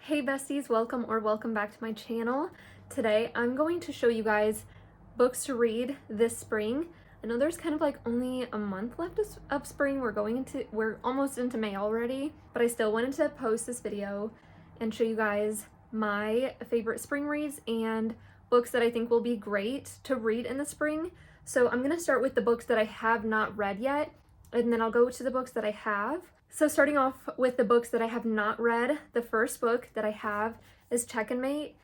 Hey besties, welcome back to my channel. Today I'm going to show you guys books to read this spring. I know there's kind of like only a month left of spring. We're almost into May already, but I still wanted to post this video and show you guys my favorite spring reads and books that I think will be great to read in the spring. So I'm gonna start with the books that I have not read yet, and then I'll go to the books that I have. So starting off with the books that I have not read, the first book that I have is Check and Mate.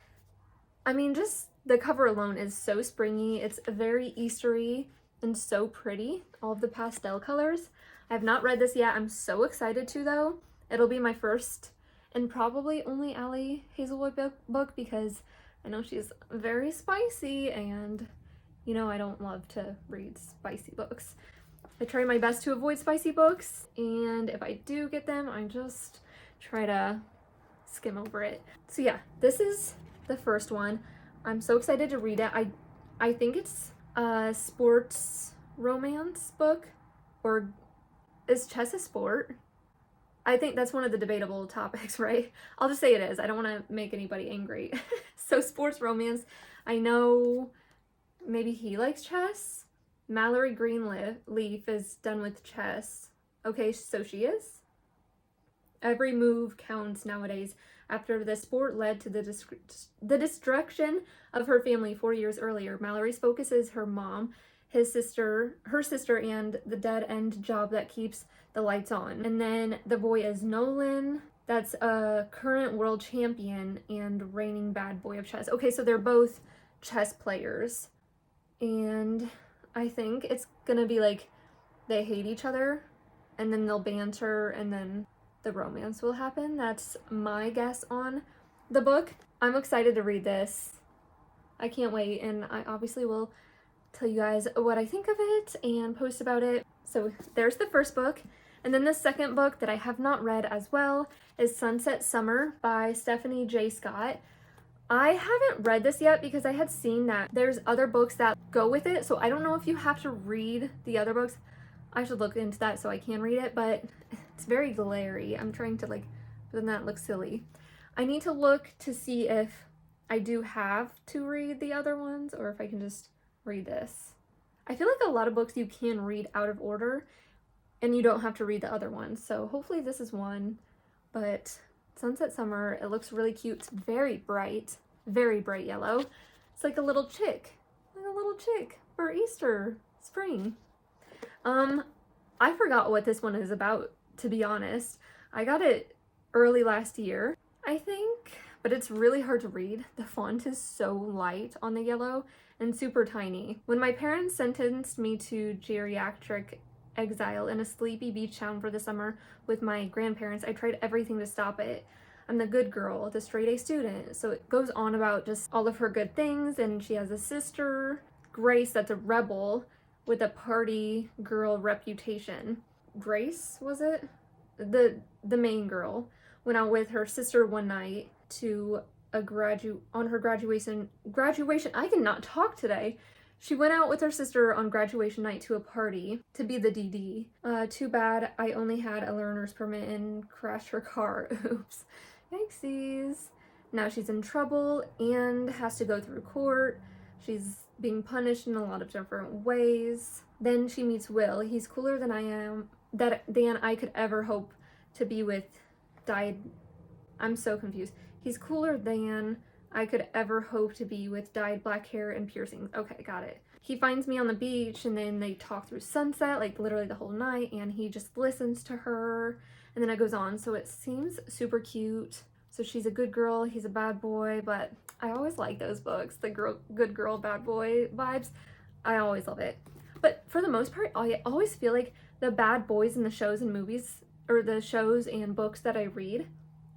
I mean, just the cover alone is so springy. It's very Eastery and so pretty, all of the pastel colors. I have not read this yet. I'm so excited to though. It'll be my first and probably only Allie Hazelwood book because I know she's very spicy and, you know, I don't love to read spicy books. I try my best to avoid spicy books, and if I do get them, I just try to skim over it. So yeah, this is the first one. I'm so excited to read it. I think it's a sports romance book, or is chess a sport? I think that's one of the debatable topics, right? I'll just say it is. I don't want to make anybody angry. So sports romance, I know maybe he likes chess. Mallory Greenleaf is done with chess. Okay, so she is. Every move counts nowadays. After the sport led to the destruction of her family 4 years earlier, Mallory's focus is her mom, her sister, and the dead-end job that keeps the lights on. And then the boy is Nolan. That's a current world champion and reigning bad boy of chess. Okay, so they're both chess players. And I think it's gonna be like they hate each other and then they'll banter and then the romance will happen. That's my guess on the book. I'm excited to read this. I can't wait, and I obviously will tell you guys what I think of it and post about it. So there's the first book. And then the second book that I have not read as well is Sunset Summer by Stephanie J. Scott. I haven't read this yet because I had seen that there's other books that go with it, so I don't know if you have to read the other books. I should look into that so I can read it, but it's very glary. I'm trying to but then that looks silly. I need to look to see if I do have to read the other ones or if I can just read this. I feel like a lot of books you can read out of order and you don't have to read the other ones, so hopefully this is one, but Sunset Summer, it looks really cute. It's very bright yellow. It's like a little chick for Easter, spring. I forgot what this one is about, to be honest. I got it early last year, I think, but it's really hard to read. The font is so light on the yellow and super tiny. When my parents sentenced me to geriatric exile in a sleepy beach town for the summer with my grandparents, I tried everything to stop it. I'm the good girl, the straight A student. So it goes on about just all of her good things, and she has a sister, Grace, that's a rebel with a party girl reputation. Grace, was it? The main girl went out with her sister one night to on her graduation. I cannot talk today. She went out with her sister on graduation night to a party to be the DD. Too bad I only had a learner's permit and crashed her car. Oops. Yikesies. Now she's in trouble and has to go through court. She's being punished in a lot of different ways. Then she meets Will. He's cooler than I am, than I could ever hope to be with. I'm so confused. He's cooler than I could ever hope to be with dyed black hair and piercings. Okay, got it. He finds me on the beach and then they talk through sunset, like literally the whole night, and he just listens to her and then it goes on. So it seems super cute. So she's a good girl, he's a bad boy, but I always like those books, the good girl, bad boy vibes. I always love it. But for the most part, I always feel like the bad boys in the shows and movies, or the shows and books that I read,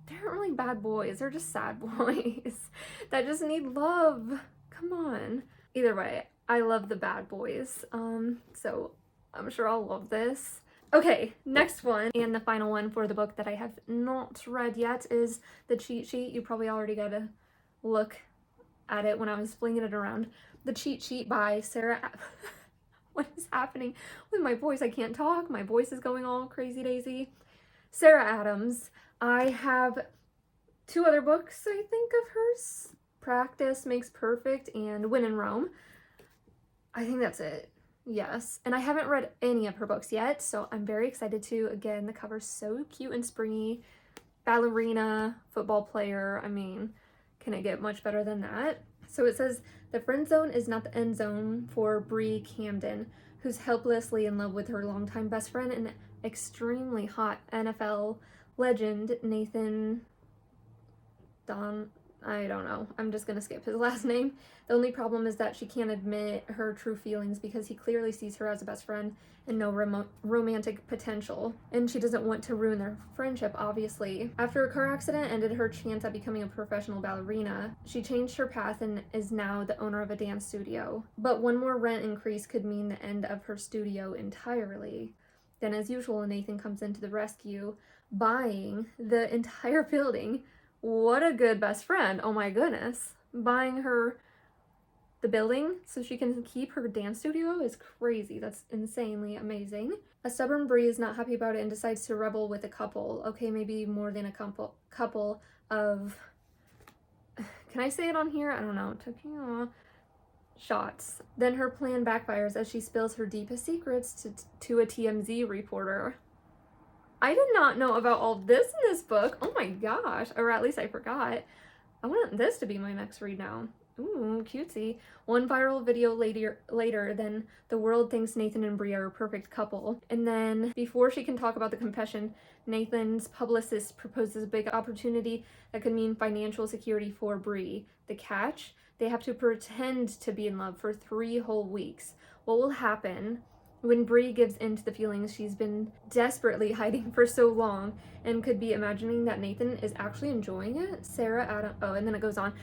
they aren't really bad boys, they're just sad boys that just need love. Come on. Either way, I love the bad boys. So I'm sure I'll love this. Okay, next one, and the final one for the book that I have not read yet is The Cheat Sheet. You probably already got to look at it when I was flinging it around. The Cheat Sheet by Sarah. What is happening with my voice? I can't talk. My voice is going all crazy daisy. Sarah Adams. I have two other books I think of hers. Practice Makes Perfect and When in Rome. I think that's it. Yes. And I haven't read any of her books yet, so I'm very excited to. Again, the cover's so cute and springy. Ballerina, football player. I mean, can it get much better than that? So it says, the friend zone is not the end zone for Bree Camden, who's helplessly in love with her longtime best friend and extremely hot NFL legend Nathan I don't know. I'm just gonna skip his last name. The only problem is that she can't admit her true feelings because he clearly sees her as a best friend and no romantic potential. And she doesn't want to ruin their friendship, obviously. After a car accident ended her chance at becoming a professional ballerina, she changed her path and is now the owner of a dance studio. But one more rent increase could mean the end of her studio entirely. Then, as usual, Nathan comes into the rescue, buying the entire building. What a good best friend. Oh my goodness. Buying her the building so she can keep her dance studio is crazy. That's insanely amazing. A stubborn Bree is not happy about it and decides to rebel with a couple. Okay, maybe more than a couple of... Can I say it on here? I don't know. Tequila shots. Then her plan backfires as she spills her deepest secrets to a TMZ reporter. I did not know about all this in this book. Oh my gosh. Or at least I forgot. I want this to be my next read now. Ooh, cutesy. One viral video later, then the world thinks Nathan and Bree are a perfect couple. And then before she can talk about the confession, Nathan's publicist proposes a big opportunity that could mean financial security for Bree. The catch? They have to pretend to be in love for 3 whole weeks. What will happen when Bree gives in to the feelings she's been desperately hiding for so long and could be imagining that Nathan is actually enjoying it? Sarah, Adam, oh, and then it goes on.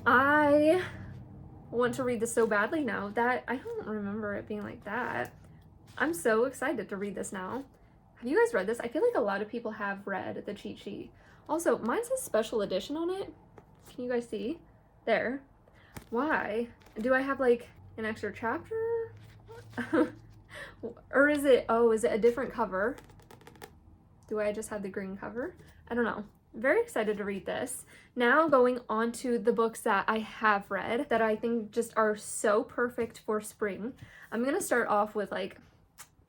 I want to read this so badly now that I don't remember it being like that. I'm so excited to read this now. Have you guys read this? I feel like a lot of people have read the cheat sheet. Also, mine says special edition on it. Can you guys see? There. Why? Do I have like an extra chapter? Or is it a different cover? Do I just have the green cover? I don't know. Very excited to read this. Now going on to the books that I have read that I think just are so perfect for spring. I'm gonna start off with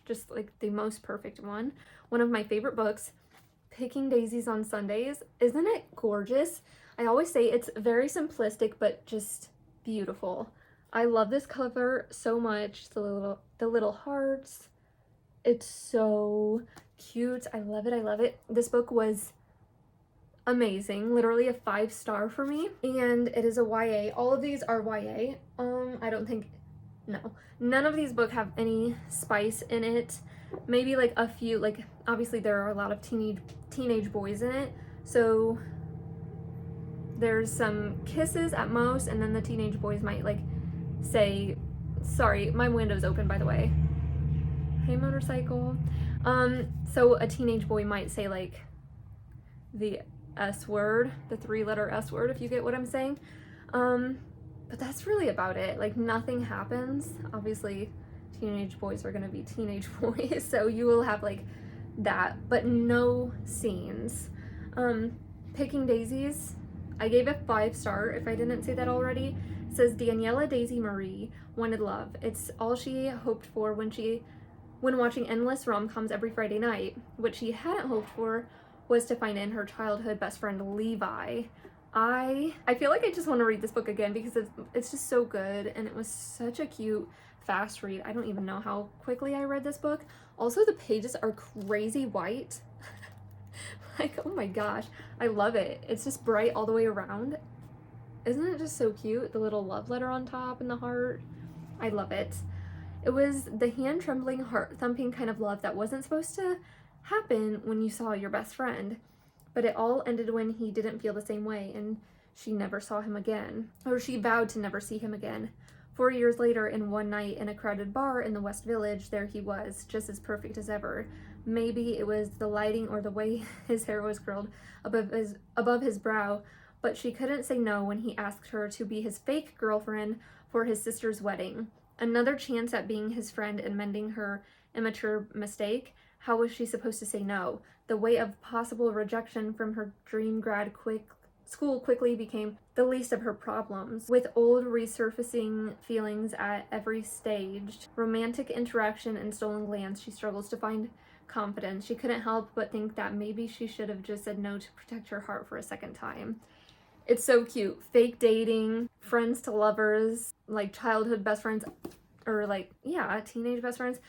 just the most perfect one. One of my favorite books, Picking Daisies on Sundays. Isn't it gorgeous? I always say it's very simplistic but just beautiful. I love this cover so much. The little hearts. It's so cute. I love it. I love it. This book was amazing. Literally a 5-star for me. And it is a YA. All of these are YA. I don't think, no. None of these books have any spice in it. Maybe a few, obviously there are a lot of teenage boys in it. So there's some kisses at most, and then the teenage boys might say, sorry, my window's open by the way. Hey motorcycle. So a teenage boy might say the S word, the 3-letter S word, if you get what I'm saying. But that's really about it. Nothing happens. Obviously teenage boys are gonna be teenage boys, so you will have that, but no scenes. Picking Daisies, I gave it 5-star if I didn't say that already. It says Danielle Daisy Marie wanted love. It's all she hoped for when watching endless rom-coms every Friday night. What she hadn't hoped for was to find in her childhood best friend Levi. I feel like I just want to read this book again because it's just so good, and it was such a cute, fast read. I don't even know how quickly I read this book. Also, the pages are crazy white. Oh my gosh, I love it. It's just bright all the way around. Isn't it just so cute? The little love letter on top and the heart. I love it. It was the hand-trembling, heart-thumping kind of love that wasn't supposed to happen when you saw your best friend. But it all ended when he didn't feel the same way and she never saw him again. Or she vowed to never see him again. 4 years later, in one night in a crowded bar in the West Village, there he was, just as perfect as ever. Maybe it was the lighting or the way his hair was curled above his brow, but she couldn't say no when he asked her to be his fake girlfriend for his sister's wedding. Another chance at being his friend and mending her immature mistake. How was she supposed to say no? The weight of possible rejection from her dream grad school quickly became the least of her problems, with old resurfacing feelings at every stage. Romantic interaction and stolen glance, she struggles to find confidence. She couldn't help but think that maybe she should have just said no to protect her heart for a second time. It's so cute. Fake dating, friends to lovers, like childhood best friends, or like, yeah, teenage best friends.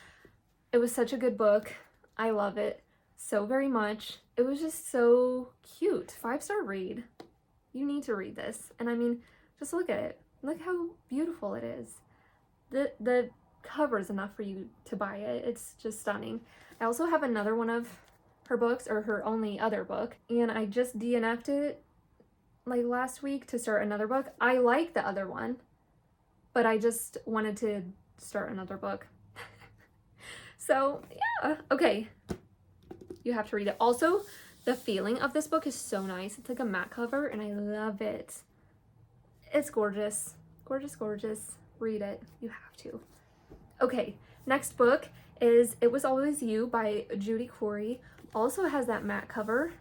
It was such a good book. I love it so very much. It was just so cute. 5-star read. You need to read this. And I mean, just look at it. Look how beautiful it is. The cover is enough for you to buy it. It's just stunning. I also have another one of her books, or her only other book, and I just DNF'd it like last week to start another book. I like the other one, but I just wanted to start another book. So yeah, okay. You have to read it. Also, the feeling of this book is so nice. It's like a matte cover and I love it. It's gorgeous. Gorgeous, gorgeous. Read it. You have to. Okay, next book is It Was Always You by Judy Corey. Also has that matte cover.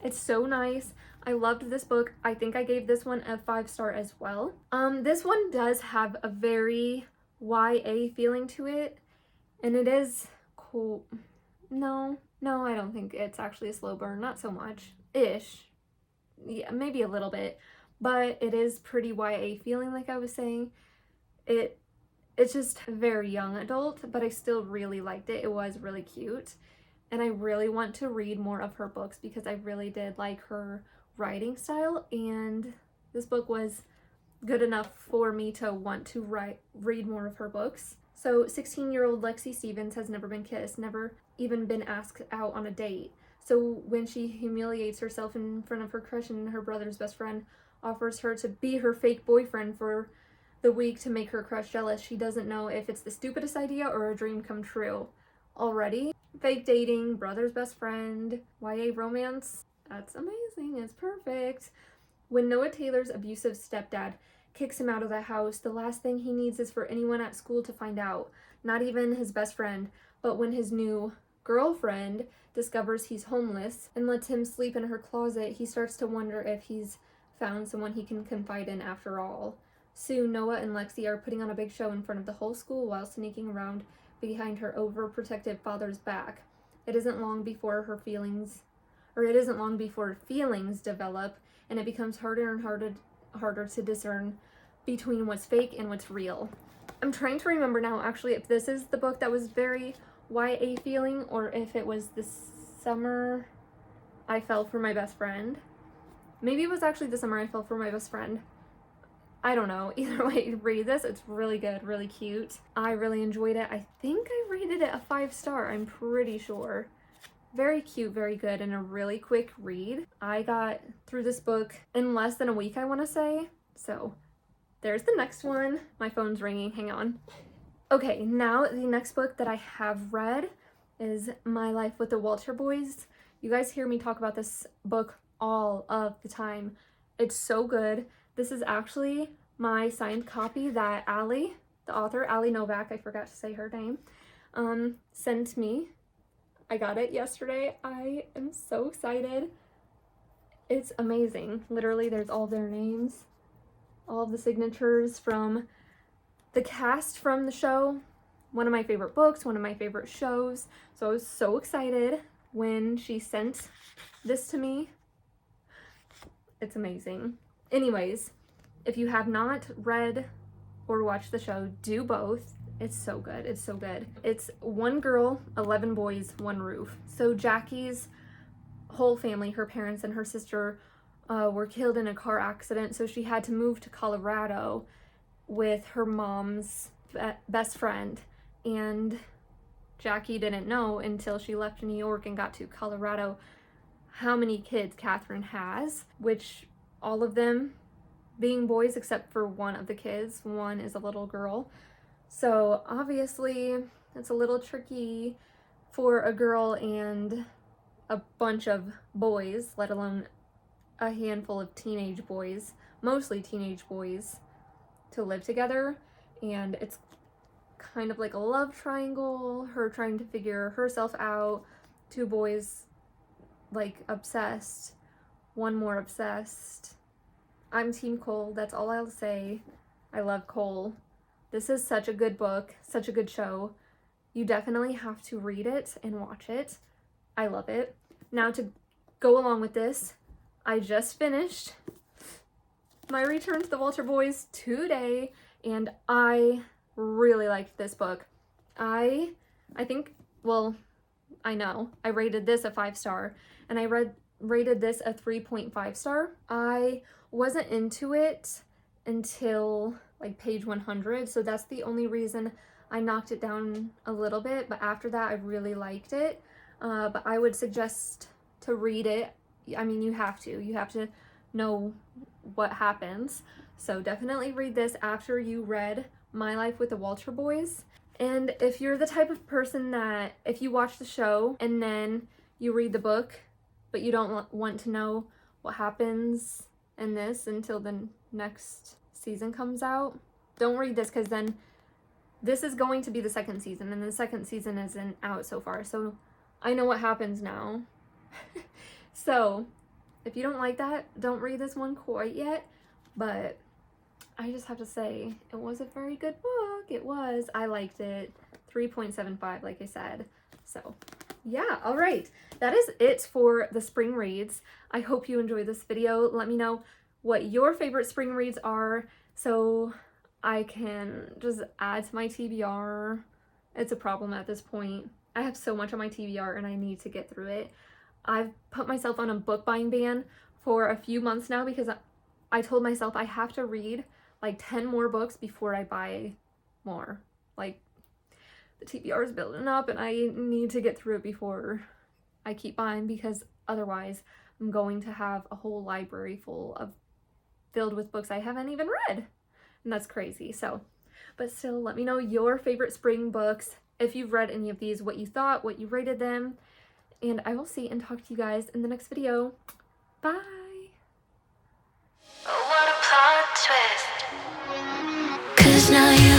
It's so nice. I loved this book. I think I gave this one a 5-star as well. This one does have a very YA feeling to it, and it is cool. No, I don't think it's actually a slow burn. Not so much. Ish. Yeah, maybe a little bit. But it is pretty YA feeling, like I was saying. It's just very young adult, but I still really liked it. It was really cute. And I really want to read more of her books because I really did like her writing style, and this book was good enough for me to want to read more of her books. So 16-year-old Lexi Stevens has never been kissed, never even been asked out on a date. So when she humiliates herself in front of her crush and her brother's best friend offers her to be her fake boyfriend for the week to make her crush jealous, she doesn't know if it's the stupidest idea or a dream come true. Already, fake dating, brother's best friend, YA romance, that's amazing, it's perfect. When Noah Taylor's abusive stepdad kicks him out of the house, the last thing he needs is for anyone at school to find out, not even his best friend. But when his new girlfriend discovers he's homeless and lets him sleep in her closet, he starts to wonder if he's found someone he can confide in after all. Soon, Noah and Lexi are putting on a big show in front of the whole school while sneaking around behind her overprotective father's back. It isn't long before feelings develop, and it becomes harder and harder to discern between what's fake and what's real. I'm trying to remember now, actually, if this is the book that was very YA feeling, or if it was The Summer I Fell for My Best Friend. Maybe it was actually The Summer I Fell for My Best Friend. I don't know. Either way, read this. It's really good, really cute. I really enjoyed it. I think I rated it a 5-star. I'm pretty sure. Very cute, very good, and a really quick read. I got through this book in less than a week, I want to say. So there's the next one. My phone's ringing. Hang on. Okay, now the next book that I have read is My Life with the Walter Boys. You guys hear me talk about this book all of the time. It's so good. This is actually my signed copy that Allie, the author, Allie Novak, I forgot to say her name, sent me. I got it yesterday. I am so excited. It's amazing. Literally, there's all their names, all of the signatures from the cast from the show. One of my favorite books, one of my favorite shows. So I was so excited when she sent this to me. It's amazing. Anyways, if you have not read or watched the show, do both. It's so good. It's so good. It's one girl, 11 boys, one roof. So Jackie's whole family, her parents and her sister, were killed in a car accident. So she had to move to Colorado with her mom's best friend. And Jackie didn't know until she left New York and got to Colorado how many kids Catherine has, which all of them being boys except for one of the kids. One is a little girl. So obviously it's a little tricky for a girl and a bunch of boys, let alone a handful of teenage boys, mostly teenage boys, to live together. And it's kind of like a love triangle, her trying to figure herself out, two boys like obsessed One More Obsessed. I'm Team Cole, that's all I'll say. I love Cole. This is such a good book, such a good show. You definitely have to read it and watch it. I love it. Now to go along with this, I just finished my Return to the Walter Boys today, and I really liked this book. I think, well, I know, I rated this a 5-star, and I rated this a 3.5 star. I wasn't into it until like page 100, so that's the only reason I knocked it down a little bit, but after that I really liked it. But I would suggest to read it. I mean, you have to know what happens, so definitely read this after you read My Life with the Walter Boys. And if you're the type of person that if you watch the show and then you read the book but you don't want to know what happens in this until the next season comes out, don't read this, because then this is going to be the second season and the second season isn't out so far, so I know what happens now. So if you don't like that, don't read this one quite yet, but I just have to say it was a very good book. It was. I liked it. 3.75 like I said. So yeah, all right, that is it for the spring reads. I hope you enjoyed this video. Let me know what your favorite spring reads are so I can just add to my TBR. It's a problem at this point. I have so much on my TBR and I need to get through it. I've put myself on a book buying ban for a few months now because I told myself I have to read like 10 more books before I buy more. Like, the TBR is building up and I need to get through it before I keep buying, because otherwise I'm going to have a whole library filled with books I haven't even read. And that's crazy. So, but still, let me know your favorite spring books. If you've read any of these, what you thought, what you rated them. And I will see and talk to you guys in the next video. Bye! Oh, what a plot twist. 'Cause now you